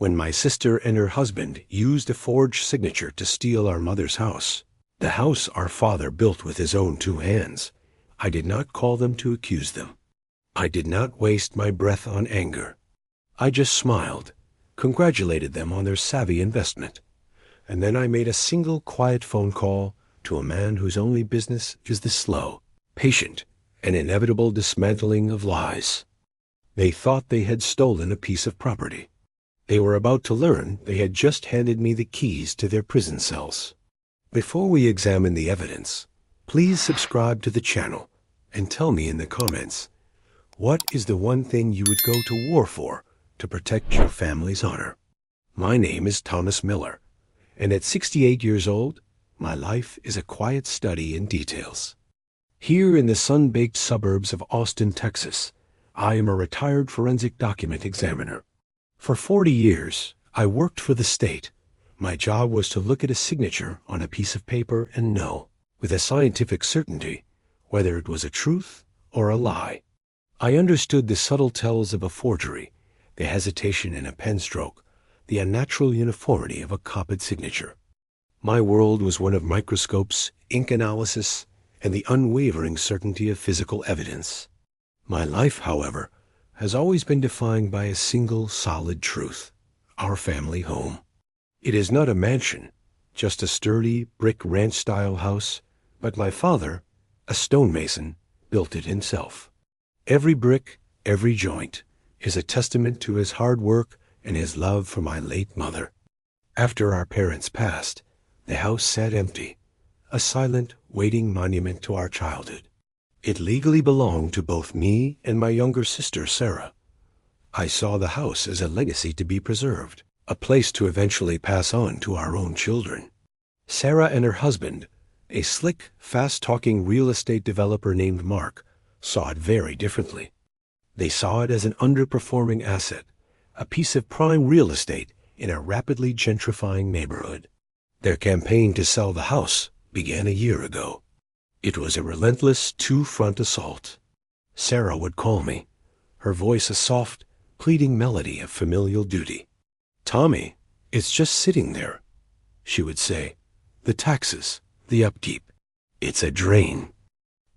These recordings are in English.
when my sister and her husband used a forged signature to steal our mother's house, the house our father built with his own two hands, I did not call them to accuse them. I did not waste my breath on anger. I just smiled, congratulated them on their savvy investment, and then I made a single quiet phone call to a man whose only business is the slow, patient, and inevitable dismantling of lies. They thought they had stolen a piece of property. They were about to learn they had just handed me the keys to their prison cells. Before we examine the evidence, please subscribe to the channel and tell me in the comments, what is the one thing you would go to war for to protect your family's honor? My name is Thomas Miller, and at 68 years old, my life is a quiet study in details. Here in the sun-baked suburbs of Austin, Texas, I am a retired forensic document examiner. For 40 years, I worked for the state. My job was to look at a signature on a piece of paper and know, with a scientific certainty, whether it was a truth or a lie. I understood the subtle tells of a forgery, the hesitation in a pen stroke, the unnatural uniformity of a copied signature. My world was one of microscopes, ink analysis, and the unwavering certainty of physical evidence. My life, however, has always been defined by a single solid truth: our family home. It is not a mansion, just a sturdy brick ranch-style house, but my father, a stonemason, built it himself. Every brick, every joint, is a testament to his hard work and his love for my late mother. After our parents passed, the house sat empty, a silent, waiting monument to our childhood. It legally belonged to both me and my younger sister, Sarah. I saw the house as a legacy to be preserved, a place to eventually pass on to our own children. Sarah and her husband, a slick, fast-talking real estate developer named Mark, saw it very differently. They saw it as an underperforming asset, a piece of prime real estate in a rapidly gentrifying neighborhood. Their campaign to sell the house began a year ago. It was a relentless two-front assault. Sarah would call me, her voice a soft, pleading melody of familial duty. "Tommy, it's just sitting there," she would say. "The taxes, the upkeep. It's a drain."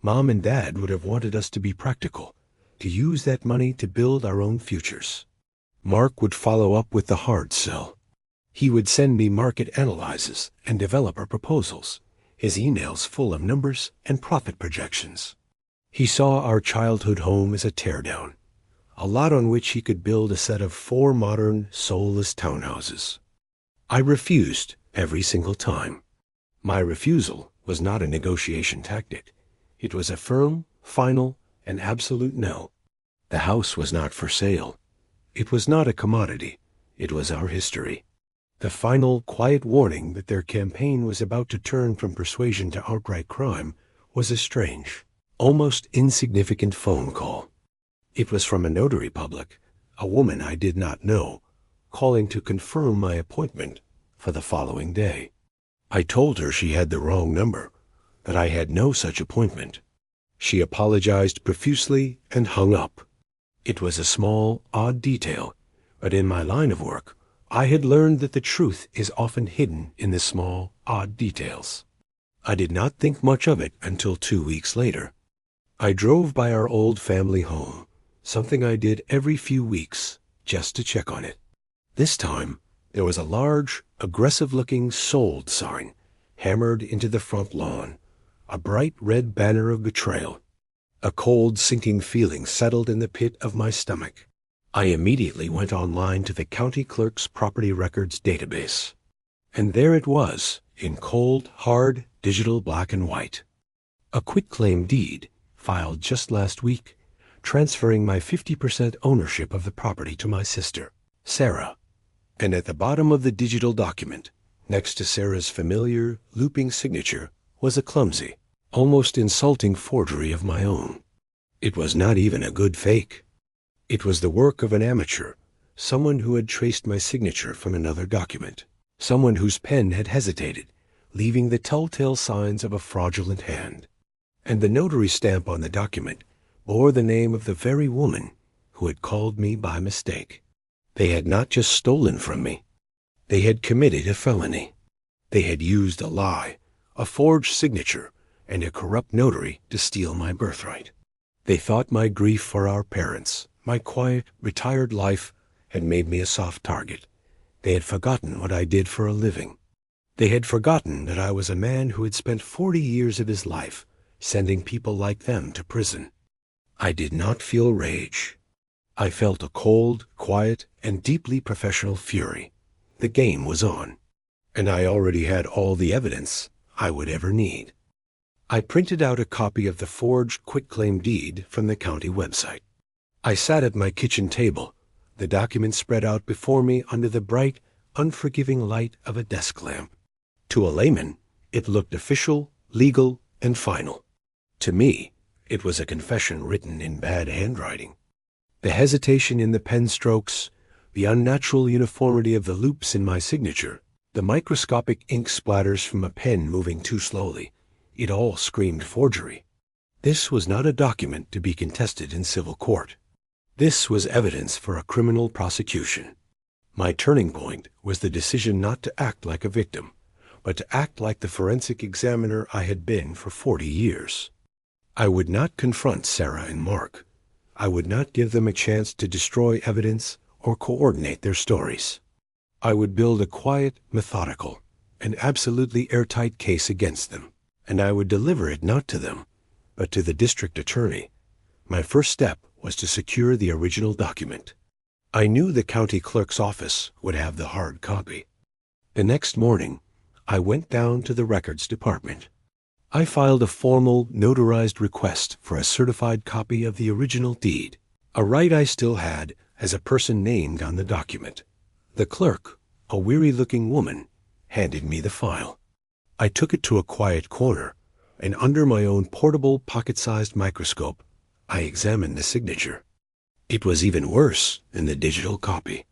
Mom and Dad would have wanted us to be practical, to use that money to build our own futures. Mark would follow up with the hard sell. He would send me market analyses and developer proposals, his emails full of numbers and profit projections. He saw our childhood home as a teardown, a lot on which he could build a set of 4 modern, soulless townhouses. I refused every single time. My refusal was not a negotiation tactic. It was a firm, final, and absolute no. The house was not for sale. It was not a commodity. It was our history. The final, quiet warning that their campaign was about to turn from persuasion to outright crime was a strange, almost insignificant phone call. It was from a notary public, a woman I did not know, calling to confirm my appointment for the following day. I told her she had the wrong number, that I had no such appointment. She apologized profusely and hung up. It was a small, odd detail, but in my line of work, I had learned that the truth is often hidden in the small, odd details. I did not think much of it until 2 weeks later. I drove by our old family home, something I did every few weeks, just to check on it. This time, there was a large, aggressive-looking "sold" sign hammered into the front lawn, a bright red banner of betrayal. A cold, sinking feeling settled in the pit of my stomach. I immediately went online to the county clerk's property records database. And there it was, in cold, hard, digital black and white. A quitclaim deed, filed just last week, transferring my 50% ownership of the property to my sister, Sarah. And at the bottom of the digital document, next to Sarah's familiar, looping signature, was a clumsy, almost insulting forgery of my own. It was not even a good fake. It was the work of an amateur, someone who had traced my signature from another document, someone whose pen had hesitated, leaving the telltale signs of a fraudulent hand. And the notary stamp on the document bore the name of the very woman who had called me by mistake. They had not just stolen from me. They had committed a felony. They had used a lie, a forged signature, and a corrupt notary to steal my birthright. They thought my grief for our parents, my quiet, retired life, had made me a soft target. They had forgotten what I did for a living. They had forgotten that I was a man who had spent 40 years of his life sending people like them to prison. I did not feel rage. I felt a cold, quiet, and deeply professional fury. The game was on, and I already had all the evidence I would ever need. I printed out a copy of the forged quitclaim deed from the county website. I sat at my kitchen table, the document spread out before me under the bright, unforgiving light of a desk lamp. To a layman, it looked official, legal, and final. To me, it was a confession written in bad handwriting. The hesitation in the pen strokes, the unnatural uniformity of the loops in my signature, the microscopic ink splatters from a pen moving too slowly, it all screamed forgery. This was not a document to be contested in civil court. This was evidence for a criminal prosecution. My turning point was the decision not to act like a victim, but to act like the forensic examiner I had been for 40 years. I would not confront Sarah and Mark. I would not give them a chance to destroy evidence or coordinate their stories. I would build a quiet, methodical, and absolutely airtight case against them, and I would deliver it not to them, but to the district attorney. My first step was to secure the original document. I knew the county clerk's office would have the hard copy. The next morning, I went down to the records department. I filed a formal, notarized request for a certified copy of the original deed, a right I still had as a person named on the document. The clerk, a weary-looking woman, handed me the file. I took it to a quiet corner, and under my own portable, pocket-sized microscope, I examined the signature. It was even worse than the digital copy.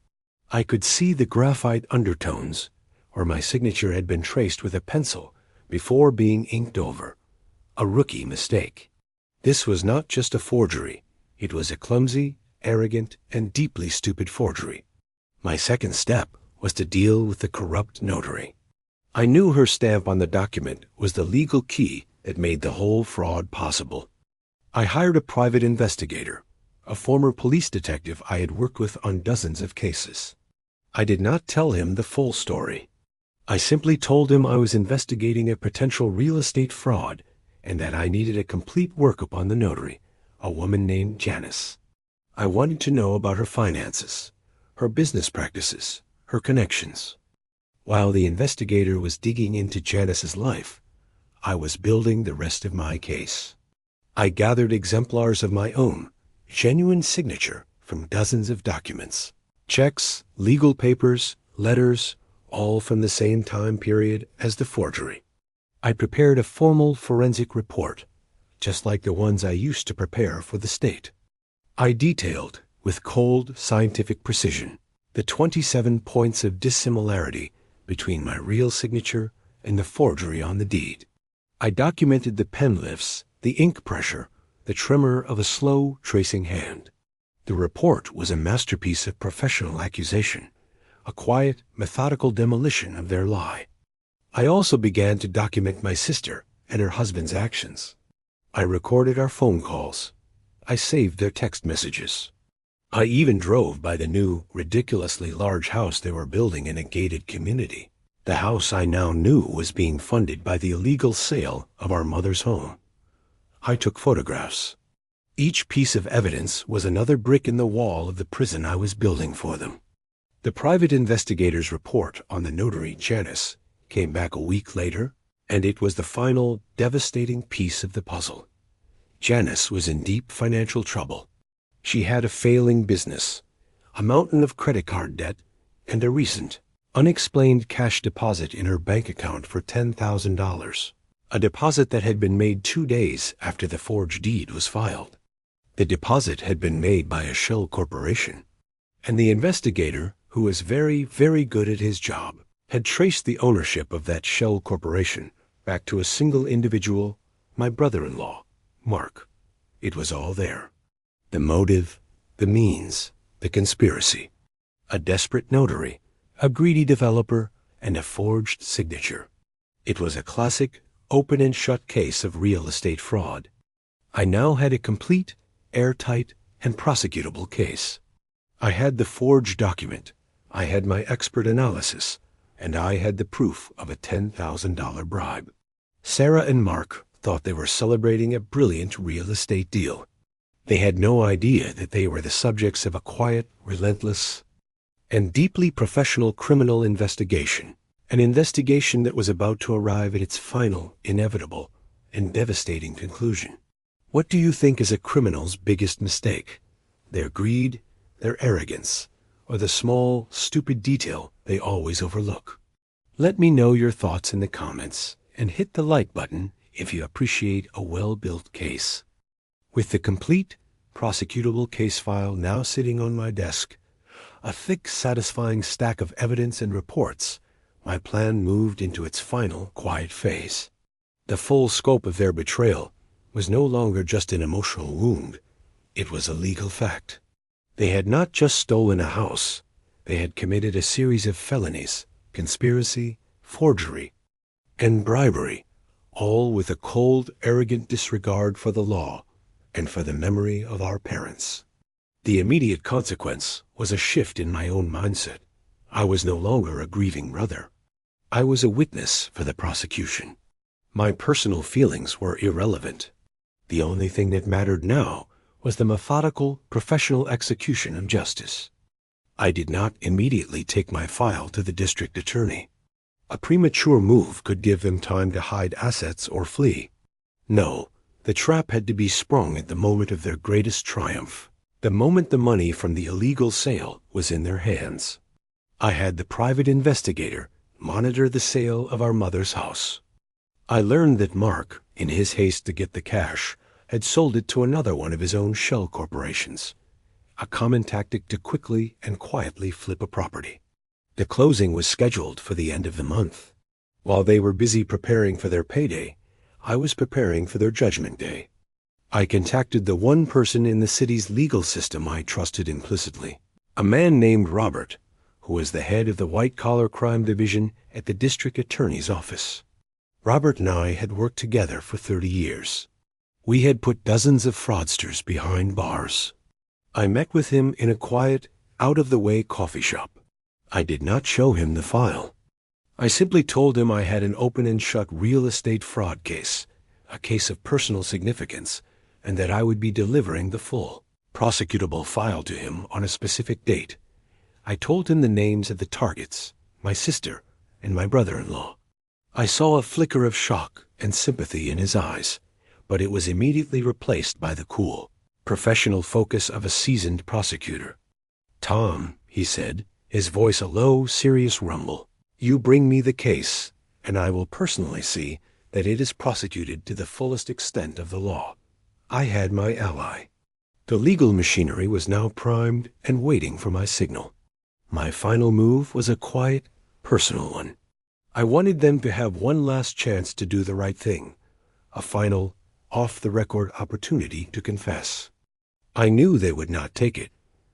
I could see the graphite undertones, where my signature had been traced with a pencil before being inked over. A rookie mistake. This was not just a forgery. It was a clumsy, arrogant, and deeply stupid forgery. My second step was to deal with the corrupt notary. I knew her stamp on the document was the legal key that made the whole fraud possible. I hired a private investigator, a former police detective I had worked with on dozens of cases. I did not tell him the full story. I simply told him I was investigating a potential real estate fraud and that I needed a complete workup on the notary, a woman named Janice. I wanted to know about her finances, her business practices, her connections. While the investigator was digging into Janice's life, I was building the rest of my case. I gathered exemplars of my own, genuine signature from dozens of documents, checks, legal papers, letters, all from the same time period as the forgery. I prepared a formal forensic report, just like the ones I used to prepare for the state. I detailed, with cold, scientific precision, the 27 points of dissimilarity between my real signature and the forgery on the deed. I documented the pen lifts, the ink pressure, the tremor of a slow, tracing hand. The report was a masterpiece of professional accusation, a quiet, methodical demolition of their lie. I also began to document my sister and her husband's actions. I recorded our phone calls. I saved their text messages. I even drove by the new, ridiculously large house they were building in a gated community. The house I now knew was being funded by the illegal sale of our mother's home. I took photographs. Each piece of evidence was another brick in the wall of the prison I was building for them. The private investigator's report on the notary, Janice, came back a week later, and it was the final, devastating piece of the puzzle. Janice was in deep financial trouble. She had a failing business, a mountain of credit card debt, and a recent, unexplained cash deposit in her bank account for $10,000, a deposit that had been made 2 days after the forged deed was filed. The deposit had been made by a shell corporation, and the investigator, who was very, very good at his job, had traced the ownership of that shell corporation back to a single individual, my brother-in-law, Mark. It was all there. The motive, the means, the conspiracy. a desperate notary, a greedy developer, and a forged signature. It was a classic, open and shut case of real estate fraud. I now had a complete, airtight, and prosecutable case. I had the forged document, I had my expert analysis, and I had the proof of a $10,000 bribe. Sarah and Mark thought they were celebrating a brilliant real estate deal. They had no idea that they were the subjects of a quiet, relentless, and deeply professional criminal investigation, an investigation that was about to arrive at its final, inevitable, and devastating conclusion. What do you think is a criminal's biggest mistake? Their greed, their arrogance, or the small, stupid detail they always overlook? Let me know your thoughts in the comments, and hit the like button if you appreciate a well-built case. With the complete, prosecutable case file now sitting on my desk, a thick, satisfying stack of evidence and reports, my plan moved into its final, quiet phase. The full scope of their betrayal was no longer just an emotional wound. It was a legal fact. They had not just stolen a house. They had committed a series of felonies, conspiracy, forgery, and bribery, all with a cold, arrogant disregard for the law and for the memory of our parents. The immediate consequence was a shift in my own mindset. I was no longer a grieving brother. I was a witness for the prosecution. My personal feelings were irrelevant. The only thing that mattered now was the methodical, professional execution of justice. I did not immediately take my file to the district attorney. A premature move could give them time to hide assets or flee. No, the trap had to be sprung at the moment of their greatest triumph, the moment the money from the illegal sale was in their hands. I had the private investigator monitor the sale of our mother's house. I learned that Mark, in his haste to get the cash, had sold it to another one of his own shell corporations, a common tactic to quickly and quietly flip a property. The closing was scheduled for the end of the month. While they were busy preparing for their payday, I was preparing for their judgment day. I contacted the one person in the city's legal system I trusted implicitly, a man named Robert, who was the head of the white-collar crime division at the district attorney's office. Robert and I had worked together for 30 years. We had put dozens of fraudsters behind bars. I met with him in a quiet, out-of-the-way coffee shop. I did not show him the file. I simply told him I had an open and shut real estate fraud case, a case of personal significance, and that I would be delivering the full, prosecutable file to him on a specific date. I told him the names of the targets, my sister and my brother-in-law. I saw a flicker of shock and sympathy in his eyes, but it was immediately replaced by the cool, professional focus of a seasoned prosecutor. "Tom," he said, his voice a low, serious rumble, "you bring me the case, and I will personally see that it is prosecuted to the fullest extent of the law." I had my ally. The legal machinery was now primed and waiting for my signal. My final move was a quiet, personal one. I wanted them to have one last chance to do the right thing, a final, off-the-record opportunity to confess. I knew they would not take it,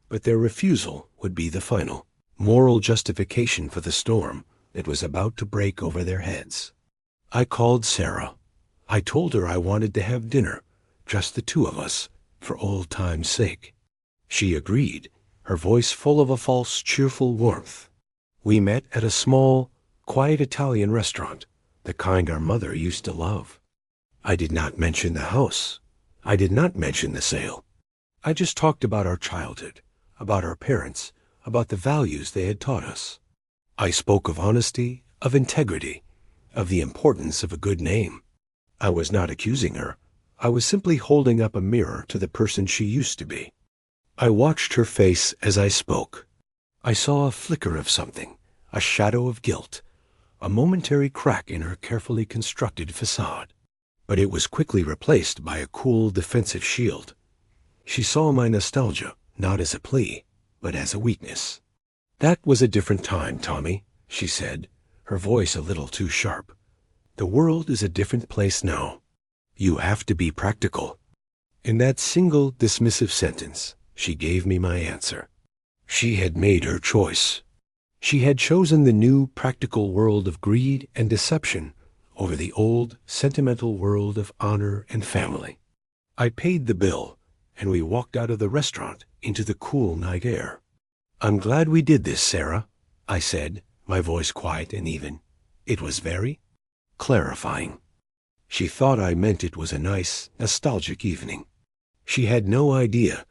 but their refusal would be the final, moral justification for the storm that was about to break over their heads. I called Sarah. I told her I wanted to have dinner, just the two of us, for old time's sake. She agreed, her voice full of a false, cheerful warmth. We met at a small, quiet Italian restaurant, the kind our mother used to love. I did not mention the house. I did not mention the sale. I just talked about our childhood, about our parents, about the values they had taught us. I spoke of honesty, of integrity, of the importance of a good name. I was not accusing her. I was simply holding up a mirror to the person she used to be. I watched her face as I spoke. I saw a flicker of something, a shadow of guilt, a momentary crack in her carefully constructed facade. But it was quickly replaced by a cool, defensive shield. She saw my nostalgia not as a plea, but as a weakness. "That was a different time, Tommy," she said, her voice a little too sharp. "The world is a different place now. You have to be practical." In that single dismissive sentence, she gave me my answer. She had made her choice. She had chosen the new, practical world of greed and deception over the old, sentimental world of honor and family. I paid the bill, and we walked out of the restaurant into the cool night air. "I'm glad we did this, Sarah," I said, my voice quiet and even. It was very clarifying. She thought I meant it was a nice, nostalgic evening. She had no idea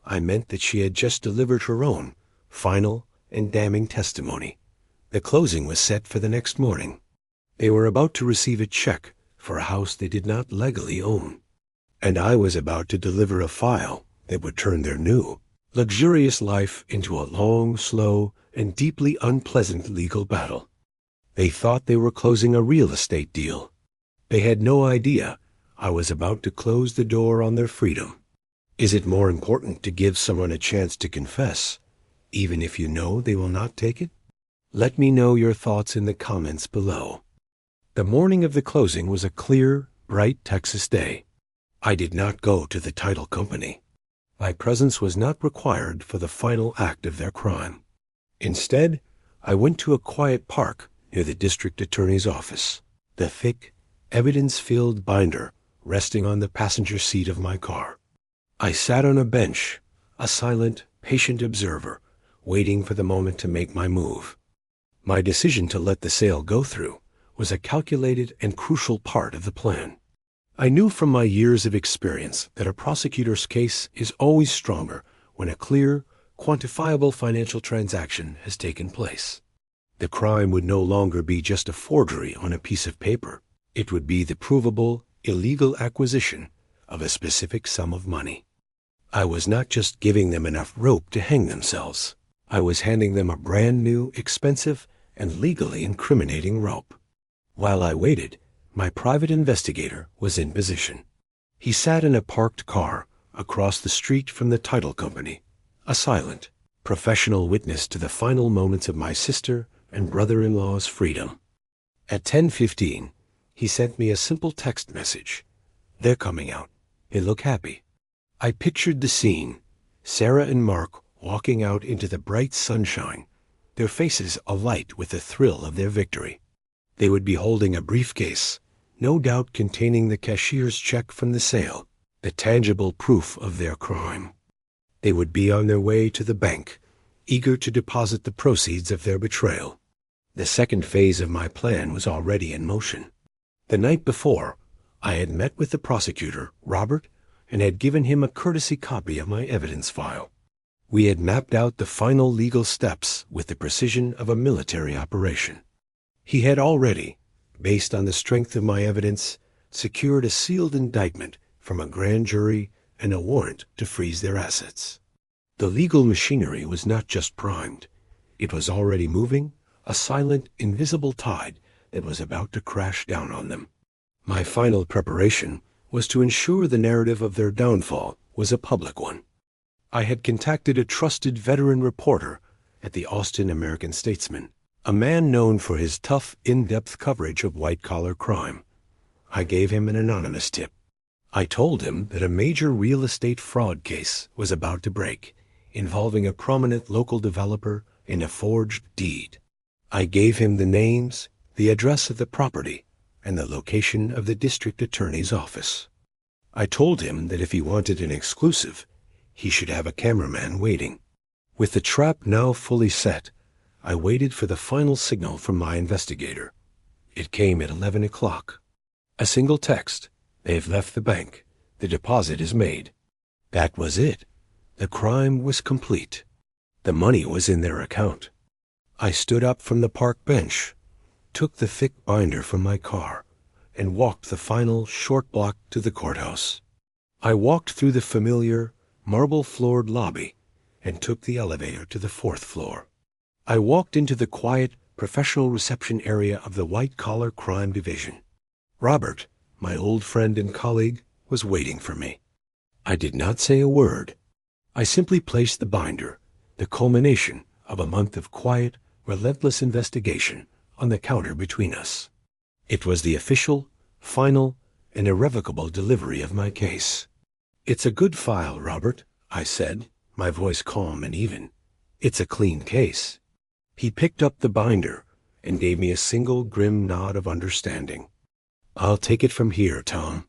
I meant that she had just delivered her own final and damning testimony. The closing was set for the next morning. They were about to receive a check for a house they did not legally own, and I was about to deliver a file that would turn their new, luxurious life into a long, slow, and deeply unpleasant legal battle. They thought they were closing a real estate deal. They had no idea I was about to close the door on their freedom. Is it more important to give someone a chance to confess, even if you know they will not take it? Let me know your thoughts in the comments below. The morning of the closing was a clear, bright Texas day. I did not go to the title company. My presence was not required for the final act of their crime. Instead, I went to a quiet park near the district attorney's office, the thick, evidence-filled binder resting on the passenger seat of my car. I sat on a bench, a silent, patient observer, waiting for the moment to make my move. My decision to let the sale go through was a calculated and crucial part of the plan. I knew from my years of experience that a prosecutor's case is always stronger when a clear, quantifiable financial transaction has taken place. The crime would no longer be just a forgery on a piece of paper. It would be the provable, illegal acquisition of a specific sum of money. I was not just giving them enough rope to hang themselves. I was handing them a brand new, expensive, and legally incriminating rope. While I waited, my private investigator was in position. He sat in a parked car across the street from the title company, a silent, professional witness to the final moments of my sister and brother-in-law's freedom. At 10:15, he sent me a simple text message. "They're coming out. They look happy." I pictured the scene, Sarah and Mark walking out into the bright sunshine, their faces alight with the thrill of their victory. They would be holding a briefcase, no doubt containing the cashier's check from the sale, the tangible proof of their crime. They would be on their way to the bank, eager to deposit the proceeds of their betrayal. The second phase of my plan was already in motion. The night before, I had met with the prosecutor, Robert, and had given him a courtesy copy of my evidence file. We had mapped out the final legal steps with the precision of a military operation. He had already, based on the strength of my evidence, secured a sealed indictment from a grand jury and a warrant to freeze their assets. The legal machinery was not just primed. It was already moving, a silent, invisible tide that was about to crash down on them. My final preparation was to ensure the narrative of their downfall was a public one. I had contacted a trusted veteran reporter at the Austin American-Statesman, a man known for his tough, in-depth coverage of white-collar crime. I gave him an anonymous tip. I told him that a major real estate fraud case was about to break, involving a prominent local developer in a forged deed. I gave him the names, the address of the property, and the location of the district attorney's office. I told him that if he wanted an exclusive, he should have a cameraman waiting. With the trap now fully set, I waited for the final signal from my investigator. It came at 11 o'clock. A single text: "They've left the bank. The deposit is made." That was it. The crime was complete. The money was in their account. I stood up from the park bench, took the thick binder from my car, and walked the final short block to the courthouse. I walked through the familiar, marble-floored lobby and took the elevator to the 4th floor. I walked into the quiet, professional reception area of the white-collar crime division. Robert, my old friend and colleague, was waiting for me. I did not say a word. I simply placed the binder, the culmination of a month of quiet, relentless investigation, on the counter between us. It was the official, final, and irrevocable delivery of my case. "It's a good file, Robert," I said, my voice calm and even. It's a clean case. He picked up the binder and gave me a single grim nod of understanding. I'll take it from here, Tom,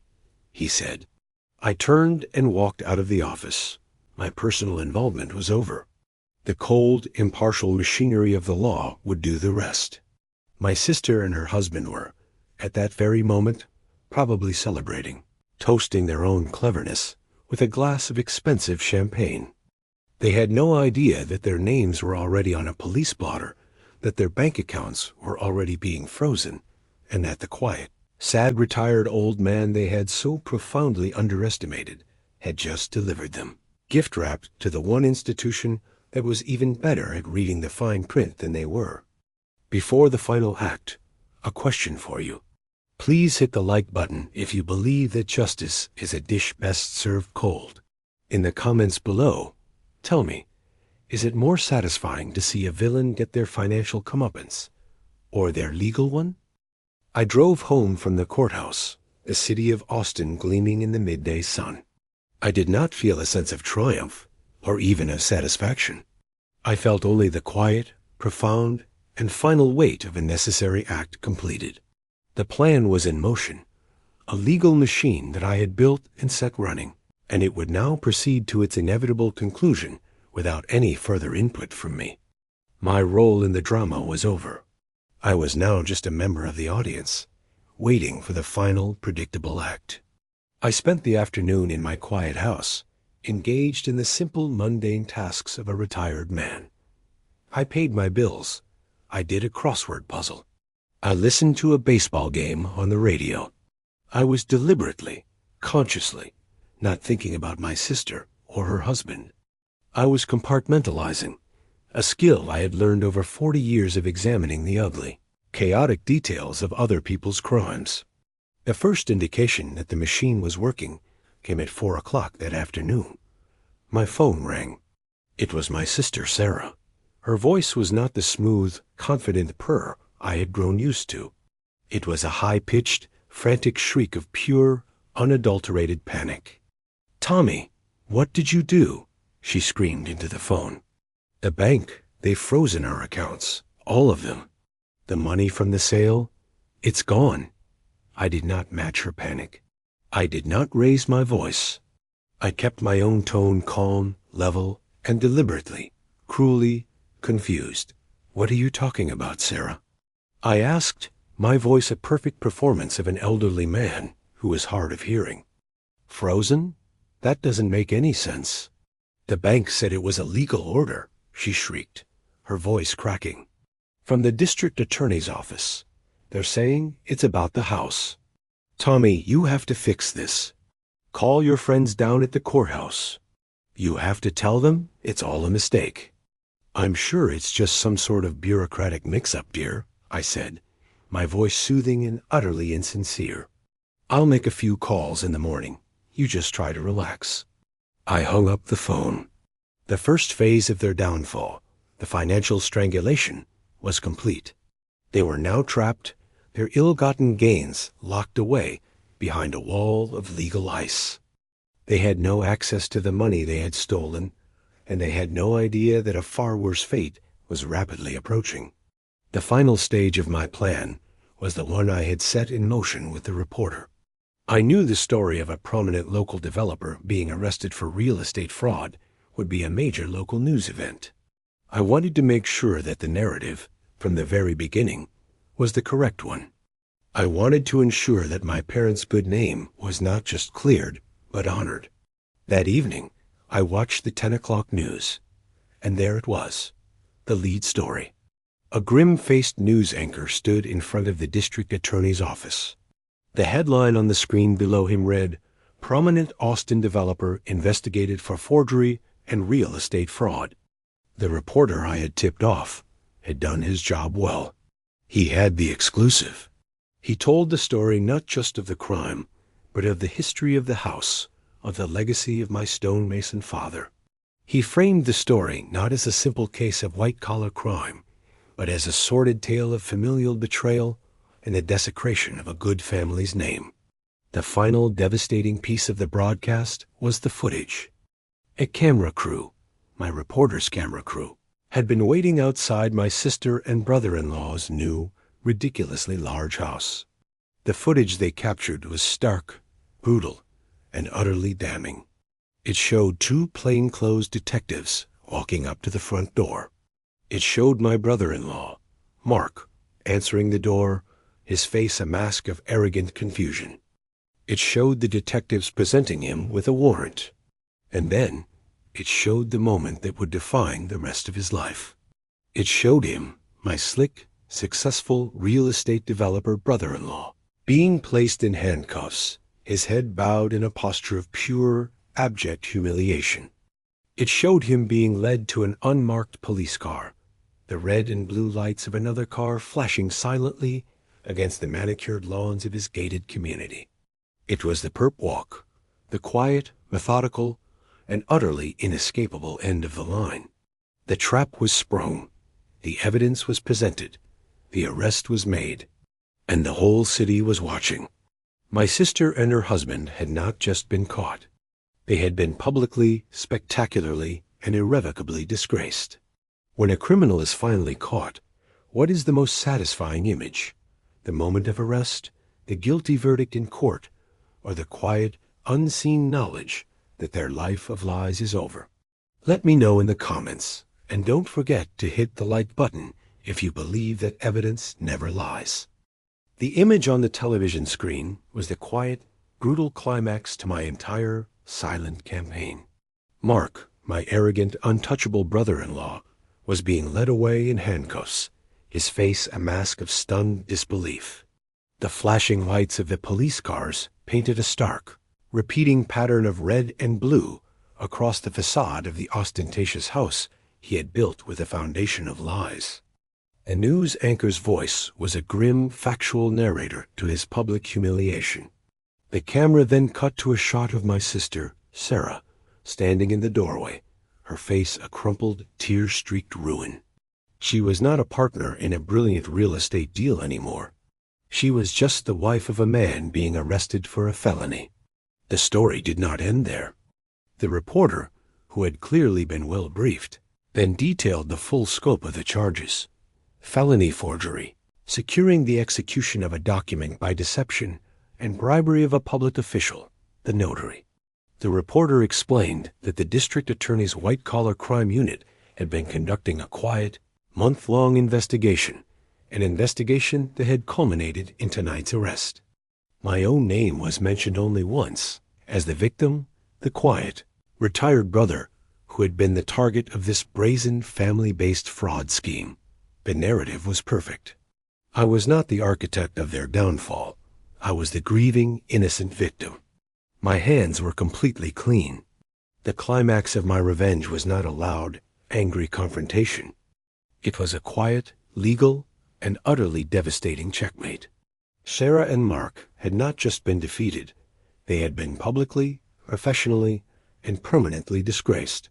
he said. I turned and walked out of the office. My personal involvement was over. The cold, impartial machinery of the law would do the rest. My sister and her husband were, at that very moment, probably celebrating, toasting their own cleverness with a glass of expensive champagne. They had no idea that their names were already on a police blotter, that their bank accounts were already being frozen, and that the quiet, sad retired old man they had so profoundly underestimated had just delivered them, gift-wrapped to the one institution that was even better at reading the fine print than they were. Before the final act, a question for you. Please hit the like button if you believe that justice is a dish best served cold. In the comments below, tell me, is it more satisfying to see a villain get their financial comeuppance, or their legal one? I drove home from the courthouse, the city of Austin gleaming in the midday sun. I did not feel a sense of triumph, or even of satisfaction. I felt only the quiet, profound, and final weight of a necessary act completed. The plan was in motion, a legal machine that I had built and set running, and it would now proceed to its inevitable conclusion without any further input from me. My role in the drama was over. I was now just a member of the audience, waiting for the final, predictable act. I spent the afternoon in my quiet house, engaged in the simple, mundane tasks of a retired man. I paid my bills. I did a crossword puzzle. I listened to a baseball game on the radio. I was deliberately, consciously, not thinking about my sister or her husband. I was compartmentalizing, a skill I had learned over 40 years of examining the ugly, chaotic details of other people's crimes. The first indication that the machine was working came at 4 o'clock that afternoon. My phone rang. It was my sister, Sarah. Her voice was not the smooth, confident purr I had grown used to. It was a high-pitched, frantic shriek of pure, unadulterated panic. "Tommy, what did you do?" she screamed into the phone. "The bank, they've frozen our accounts, all of them. The money from the sale, it's gone." I did not match her panic. I did not raise my voice. I kept my own tone calm, level, and deliberately, cruelly confused. "What are you talking about, Sarah?" I asked, my voice a perfect performance of an elderly man who was hard of hearing. "Frozen? That doesn't make any sense." "The bank said it was a legal order," she shrieked, her voice cracking. "From the district attorney's office. They're saying it's about the house. Tommy, you have to fix this. Call your friends down at the courthouse. You have to tell them it's all a mistake." "I'm sure it's just some sort of bureaucratic mix-up, dear," I said, my voice soothing and utterly insincere. "I'll make a few calls in the morning. You just try to relax." I hung up the phone. The first phase of their downfall, the financial strangulation, was complete. They were now trapped, their ill-gotten gains locked away behind a wall of legal ice. They had no access to the money they had stolen, and they had no idea that a far worse fate was rapidly approaching. The final stage of my plan was the one I had set in motion with the reporter. I knew the story of a prominent local developer being arrested for real estate fraud would be a major local news event. I wanted to make sure that the narrative, from the very beginning, was the correct one. I wanted to ensure that my parents' good name was not just cleared, but honored. That evening, I watched the 10 o'clock news, and there it was, the lead story. A grim-faced news anchor stood in front of the district attorney's office. The headline on the screen below him read, "Prominent Austin developer investigated for forgery and real estate fraud." The reporter I had tipped off had done his job well. He had the exclusive. He told the story not just of the crime, but of the history of the house, of the legacy of my stonemason father. He framed the story not as a simple case of white-collar crime, but as a sordid tale of familial betrayal and the desecration of a good family's name. The final devastating piece of the broadcast was the footage. A camera crew, my reporter's camera crew, had been waiting outside my sister and brother-in-law's new, ridiculously large house. The footage they captured was stark, brutal, and utterly damning. It showed two plainclothes detectives walking up to the front door. It showed my brother-in-law, Mark, answering the door, his face a mask of arrogant confusion. It showed the detectives presenting him with a warrant. And then, it showed the moment that would define the rest of his life. It showed him, my slick, successful real estate developer brother-in-law, being placed in handcuffs, his head bowed in a posture of pure, abject humiliation. It showed him being led to an unmarked police car, the red and blue lights of another car flashing silently against the manicured lawns of his gated community. It was the perp walk, the quiet, methodical, and utterly inescapable end of the line. The trap was sprung, the evidence was presented, the arrest was made, and the whole city was watching. My sister and her husband had not just been caught. They had been publicly, spectacularly, and irrevocably disgraced. When a criminal is finally caught, what is the most satisfying image? The moment of arrest, the guilty verdict in court, or the quiet, unseen knowledge that their life of lies is over? Let me know in the comments, and don't forget to hit the like button if you believe that evidence never lies. The image on the television screen was the quiet, brutal climax to my entire silent campaign. Mark, my arrogant, untouchable brother-in-law, was being led away in handcuffs, his face a mask of stunned disbelief. The flashing lights of the police cars painted a stark, repeating pattern of red and blue across the facade of the ostentatious house he had built with a foundation of lies. A news anchor's voice was a grim, factual narrator to his public humiliation. The camera then cut to a shot of my sister, Sarah, standing in the doorway, her face a crumpled, tear-streaked ruin. She was not a partner in a brilliant real estate deal anymore. She was just the wife of a man being arrested for a felony. The story did not end there. The reporter, who had clearly been well briefed, then detailed the full scope of the charges. Felony forgery, securing the execution of a document by deception, and bribery of a public official, the notary. The reporter explained that the district attorney's white-collar crime unit had been conducting a quiet, month-long investigation, an investigation that had culminated in tonight's arrest. My own name was mentioned only once, as the victim, the quiet, retired brother who had been the target of this brazen family-based fraud scheme. The narrative was perfect. I was not the architect of their downfall. I was the grieving, innocent victim. My hands were completely clean. The climax of my revenge was not a loud, angry confrontation. It was a quiet, legal, and utterly devastating checkmate. Sarah and Mark had not just been defeated. They had been publicly, professionally, and permanently disgraced.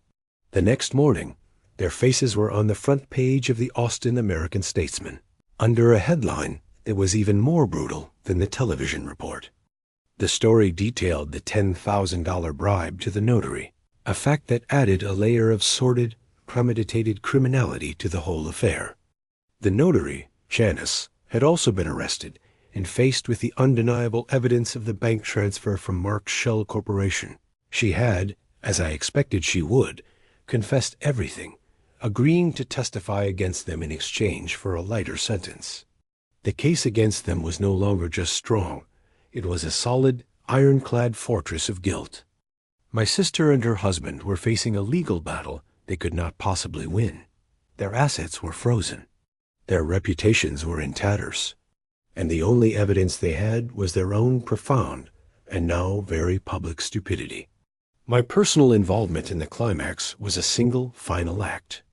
The next morning, their faces were on the front page of the Austin American Statesman, under a headline that was even more brutal than the television report. The story detailed the $10,000 bribe to the notary, a fact that added a layer of sordid, premeditated criminality to the whole affair. The notary, Janice, had also been arrested and faced with the undeniable evidence of the bank transfer from Mark's Shell Corporation. She had, as I expected she would, confessed everything, agreeing to testify against them in exchange for a lighter sentence. The case against them was no longer just strong. It was a solid, ironclad fortress of guilt. My sister and her husband were facing a legal battle they could not possibly win. Their assets were frozen. Their reputations were in tatters. And the only evidence they had was their own profound and now very public stupidity. My personal involvement in the climax was a single final act.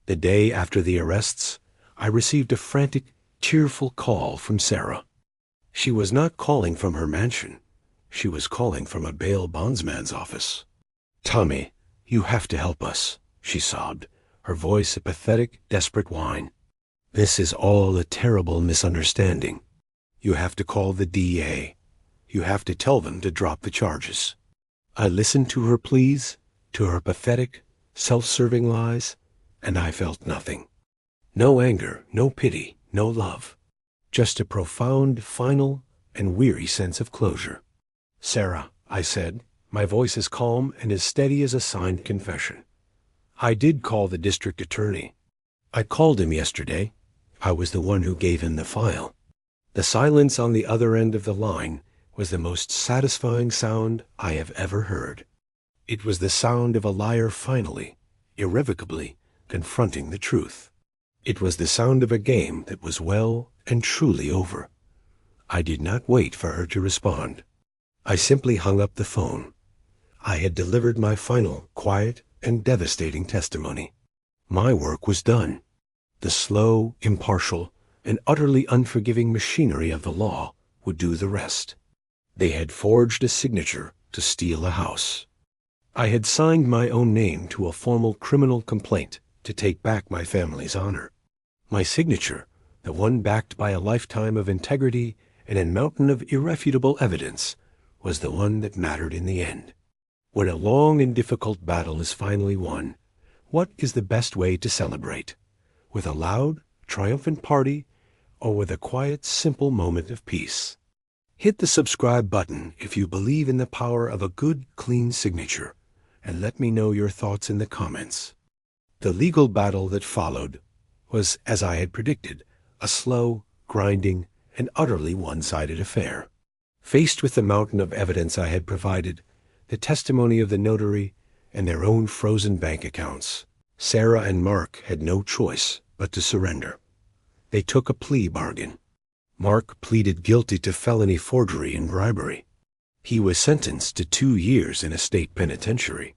The day after the arrests, I received a frantic, tearful call from Sarah. She was not calling from her mansion. She was calling from a bail bondsman's office. "Tommy, you have to help us," she sobbed, her voice a pathetic, desperate whine. "This is all a terrible misunderstanding. You have to call the DA. You have to tell them to drop the charges." I listened to her pleas, to her pathetic, self-serving lies, and I felt nothing. No anger, no pity, no love. Just a profound, final, and weary sense of closure. "Sarah," I said, my voice as calm and as steady as a signed confession. "I did call the district attorney. I called him yesterday. I was the one who gave him the file." The silence on the other end of the line was the most satisfying sound I have ever heard. It was the sound of a liar finally, irrevocably, confronting the truth. It was the sound of a game that was well and truly over. I did not wait for her to respond. I simply hung up the phone. I had delivered my final, quiet, and devastating testimony. My work was done. The slow, impartial, and utterly unforgiving machinery of the law would do the rest. They had forged a signature to steal a house. I had signed my own name to a formal criminal complaint to take back my family's honor. My signature, the one backed by a lifetime of integrity and a mountain of irrefutable evidence, was the one that mattered in the end. When a long and difficult battle is finally won, what is the best way to celebrate? With a loud, triumphant party, or with a quiet, simple moment of peace? Hit the subscribe button if you believe in the power of a good, clean signature, and let me know your thoughts in the comments. The legal battle that followed was, as I had predicted, a slow, grinding, and utterly one-sided affair. Faced with the mountain of evidence I had provided, the testimony of the notary, and their own frozen bank accounts, Sarah and Mark had no choice but to surrender. They took a plea bargain. Mark pleaded guilty to felony forgery and bribery. He was sentenced to 2 years in a state penitentiary.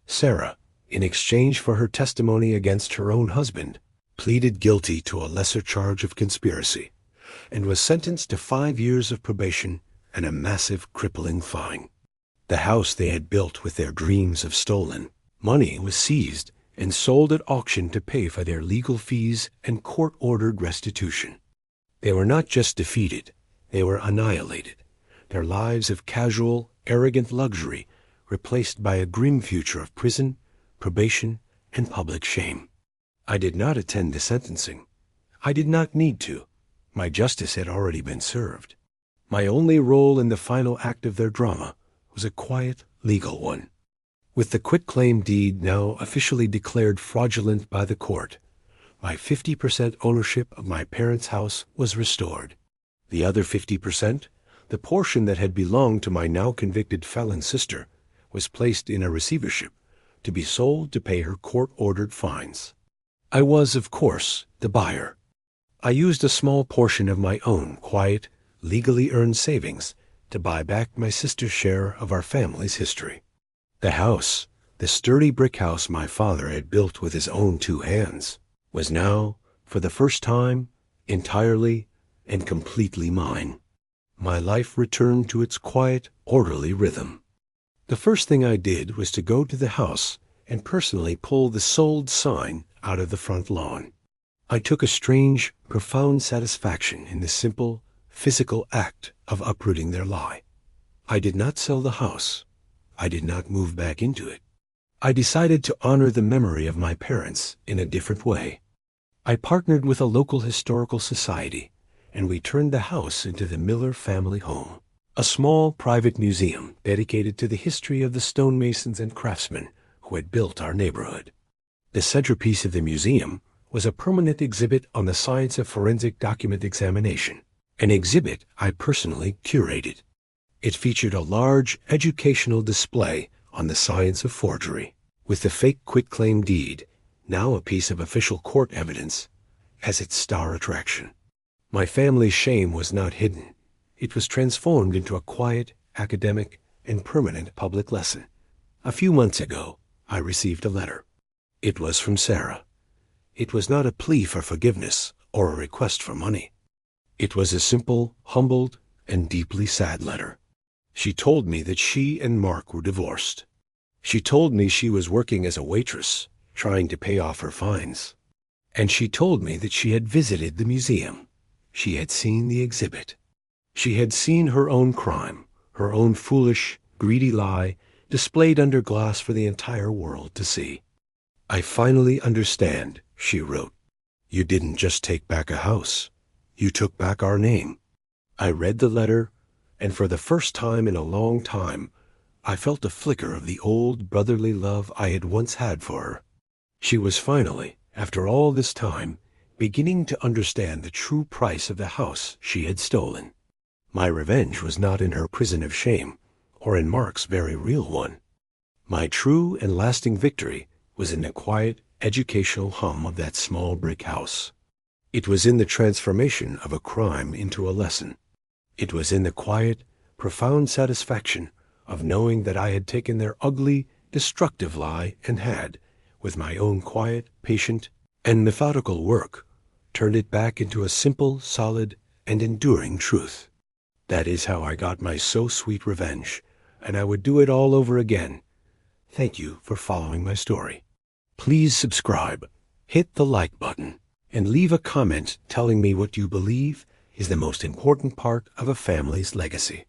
Sarah, in exchange for her testimony against her own husband, pleaded guilty to a lesser charge of conspiracy, and was sentenced to 5 years of probation and a massive, crippling fine. The house they had built with their dreams of stolen money was seized and sold at auction to pay for their legal fees and court-ordered restitution. They were not just defeated, they were annihilated, their lives of casual, arrogant luxury replaced by a grim future of prison, probation, and public shame. I did not attend the sentencing. I did not need to. My justice had already been served. My only role in the final act of their drama was a quiet, legal one. With the quitclaim deed now officially declared fraudulent by the court, my 50% ownership of my parents' house was restored. The other 50%, the portion that had belonged to my now convicted felon sister, was placed in a receivership to be sold to pay her court-ordered fines. I was, of course, the buyer. I used a small portion of my own quiet, legally earned savings to buy back my sister's share of our family's history. The house, the sturdy brick house my father had built with his own 2 hands, was now, for the first time, entirely and completely mine. My life returned to its quiet, orderly rhythm. The first thing I did was to go to the house and personally pull the sold sign out of the front lawn. I took a strange, profound satisfaction in the simple, physical act of uprooting their lie. I did not sell the house. I did not move back into it. I decided to honor the memory of my parents in a different way. I partnered with a local historical society, and we turned the house into the Miller family home, a small private museum dedicated to the history of the stonemasons and craftsmen who had built our neighborhood. The centerpiece of the museum was a permanent exhibit on the science of forensic document examination, an exhibit I personally curated. It featured a large educational display on the science of forgery, with the fake quitclaim deed, now a piece of official court evidence, as its star attraction. My family's shame was not hidden. It was transformed into a quiet, academic, and permanent public lesson. A few months ago, I received a letter. It was from Sarah. It was not a plea for forgiveness or a request for money. It was a simple, humbled, and deeply sad letter. She told me that she and Mark were divorced. She told me she was working as a waitress, trying to pay off her fines. And she told me that she had visited the museum. She had seen the exhibit. She had seen her own crime, her own foolish, greedy lie, displayed under glass for the entire world to see. "I finally understand," she wrote. "You didn't just take back a house. You took back our name." I read the letter, and for the first time in a long time, I felt a flicker of the old brotherly love I had once had for her. She was finally, after all this time, beginning to understand the true price of the house she had stolen. My revenge was not in her prison of shame, or in Mark's very real one. My true and lasting victory was in the quiet, educational hum of that small brick house. It was in the transformation of a crime into a lesson. It was in the quiet, profound satisfaction of knowing that I had taken their ugly, destructive lie and had, with my own quiet, patient, and methodical work, turned it back into a simple, solid, and enduring truth. That is how I got my so sweet revenge, and I would do it all over again. Thank you for following my story. Please subscribe, hit the like button, and leave a comment telling me what you believe is the most important part of a family's legacy.